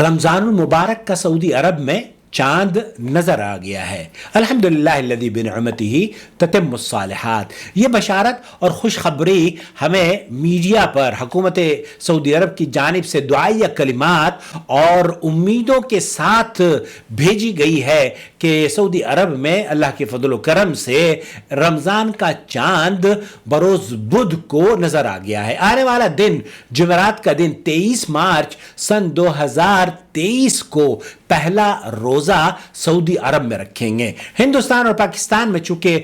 رمضان المبارک کا سعودی عرب میں چاند نظر آ گیا ہے۔ الحمدللہ الذی بنعمتہ تتم الصالحات۔ یہ بشارت اور خوشخبری ہمیں میڈیا پر حکومت سعودی عرب کی جانب سے دعائیہ کلمات اور امیدوں کے ساتھ بھیجی گئی ہے کہ سعودی عرب میں اللہ کے فضل و کرم سے رمضان کا چاند بروز بدھ کو نظر آ گیا ہے۔ آنے والا دن جمعرات کا دن 23 مارچ سن 2023 کو پہلا روزہ سعودی عرب میں رکھیں گے۔ ہندوستان اور پاکستان میں چونکہ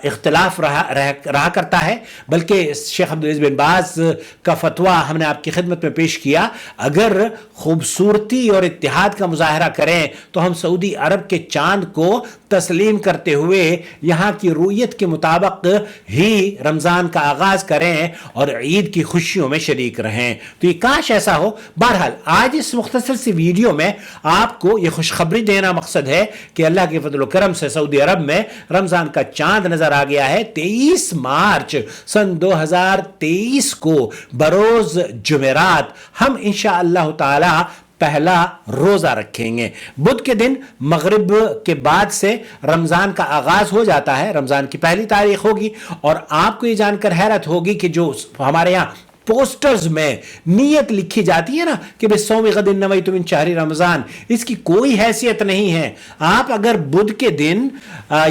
اختلاف رہا کرتا ہے، بلکہ شیخ عبدالعزیز بن باز کا فتویٰ ہم نے آپ کی خدمت میں پیش کیا، اگر خوبصورتی اور اتحاد کا مظاہرہ کریں تو ہم سعودی عرب کے چاند کو تسلیم کرتے ہوئے یہاں کی رویت کے مطابق ہی رمضان کا آغاز کریں اور عید کی خوشیوں میں شریک رہیں، تو یہ کاش ایسا ہو۔ بہرحال آج اس مختصر سی ویڈیو میں آپ کو یہ خوشخبری دینا مقصد ہے کہ اللہ کے فضل و کرم سے سعودی عرب میں رمضان کا چاند نظر آ گیا ہے۔ 23 مارچ سن 2023 کو بروز جمعرات ہم انشاءاللہ تعالی پہلا روزہ رکھیں گے۔ بدھ کے دن مغرب کے بعد سے رمضان کا آغاز ہو جاتا ہے، رمضان کی پہلی تاریخ ہوگی، اور آپ کو یہ جان کر حیرت ہوگی کہ جو ہمارے یہاں پوسٹرز میں نیت لکھی جاتی ہے نا کہ بِالصَّوْمِ غَدٍ نَوَيْتُ مِنْ شَهْرِ رمضان، اس کی کوئی حیثیت نہیں ہے۔ آپ اگر بدھ کے دن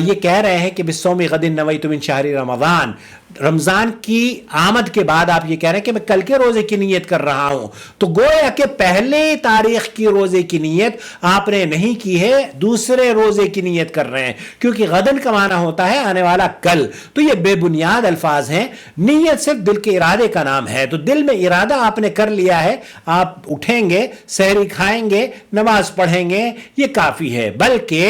یہ کہہ رہے ہیں کہ بِالصَّوْمِ غَدٍ نَوَيْتُ مِنْ شَهْرِ رمضان، رمضان کی آمد کے بعد آپ یہ کہہ رہے ہیں کہ میں کل کے روزے کی نیت کر رہا ہوں، تو گویا کہ پہلے تاریخ کی روزے کی نیت آپ نے نہیں کی ہے، دوسرے روزے کی نیت کر رہے ہیں، کیونکہ غدن کا معنی ہوتا ہے آنے والا کل۔ تو یہ بے بنیاد الفاظ ہیں۔ نیت صرف دل کے ارادے کا نام ہے، تو دل میں ارادہ آپ نے کر لیا ہے، آپ اٹھیں گے، سحری کھائیں گے، نماز پڑھیں گے، یہ کافی ہے۔ بلکہ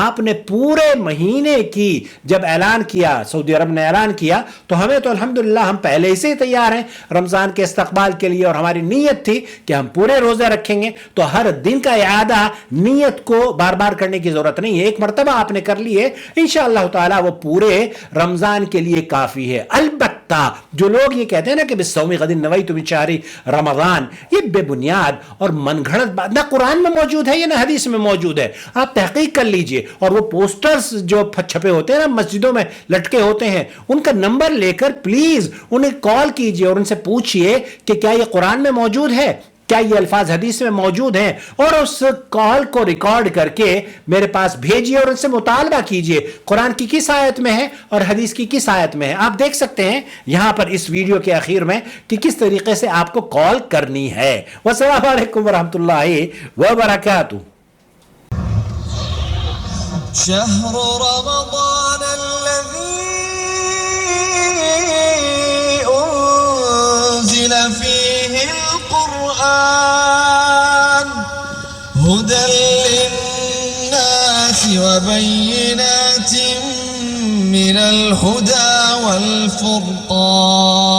آپ نے پورے مہینے کی جب اعلان کیا، سعودی عرب نے اعلان کیا، تو ہمیں تو الحمدللہ ہم پہلے سے تیار ہیں رمضان کے استقبال کے لیے، اور ہماری نیت تھی کہ ہم پورے روزے رکھیں گے، تو ہر دن کا اعادہ نیت کو بار بار کرنے کی ضرورت نہیں ہے، ایک مرتبہ آپ نے کر لی ہے، انشاءاللہ تعالی وہ پورے رمضان کے لیے کافی ہے۔ البتہ جو لوگ یہ کہتے ہیں نا کہ بِالصَّوْمِ غَدٍ نَوَيْتُ مِنْ شَهْرِ رمضان، یہ بے بنیاد اور من گھڑت بات نہ قرآن میں موجود ہے، یہ نہ حدیث میں موجود ہے۔ آپ تحقیق کر لیجئے، اور وہ پوسٹرز جو چھپے ہوتے ہیں نا مسجدوں میں لٹکے ہوتے ہیں، ان کا نمبر لے کر پلیز انہیں کال کیجئے اور ان سے پوچھئے کہ کیا یہ قرآن میں موجود ہے، کیا یہ الفاظ حدیث میں موجود ہیں، اور اس کال کو ریکارڈ کر کے میرے پاس بھیجئے اور ان سے مطالبہ کیجئے قرآن کی کس آیت میں ہے اور حدیث کی کس آیت میں ہے۔ آپ دیکھ سکتے ہیں یہاں پر اس ویڈیو کے آخر میں کہ کس طریقے سے آپ کو کال کرنی ہے۔ والسلام علیکم ورحمۃ اللہ وبرکاتہ۔ شهر رمضان الذي أنزل فيه القرآن هدى للناس وبينات من الهدى والفرقان